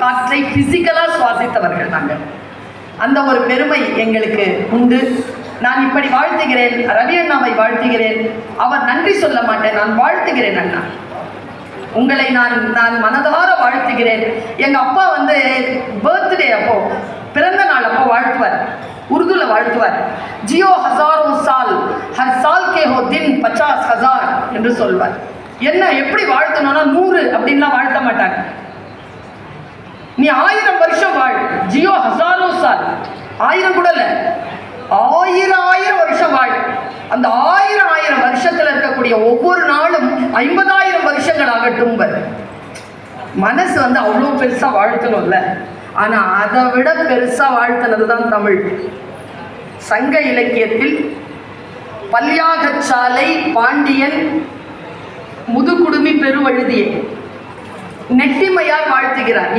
காற்றை பிசிக்கலா சுவாசித்தவர்கள் நாங்கள். அந்த ஒரு பெருமை எங்களுக்கு உண்டு. நான் இப்படி வாழ்த்துகிறேன், ரவி அண்ணாவை வாழ்த்துகிறேன். அவர் நன்றி சொல்ல மாட்டேன், நான் வாழ்த்துகிறேன் அண்ணா. உங்களை நான் மனதார வாழ்த்துகிறேன். எங்க அப்பா வந்து பர்த்டே அப்போ, பிறந்த நாள் அப்போ வாழ்த்துவார், உருதுல வாழ்த்துவார். ஜியோ ஹசாரோ சால், ஹர் சால் கே ஹோ தின் 50,000 என்று சொல்வார். என்ன எப்படி வாழ்த்தணும்னா 100 அப்படின்லாம் வாழ்த்த மாட்டாங்க. நீ 1000 வருஷம் வாழ், ஜியோ ஹசாரோ சால், 1000 கூட இல்லை, 1000 வருஷம் வாழ். அந்த 1000 வருஷத்துல இருக்கக்கூடிய ஒவ்வொரு நாளும் 50,000 வருஷங்கள் ஆகட்டும். மனசு வந்து அவ்வளோ பெருசா வாழ்த்தணும்ல, ஆனா அதை விட பெருசா வாழ்த்தினது தான் தமிழ். சங்க இலக்கியத்தில் பல்யாகச்சாலை பாண்டியன் முதுகுடுமி பெருவழுதியை நெட்டிமையால் வாழ்த்துகிறார்.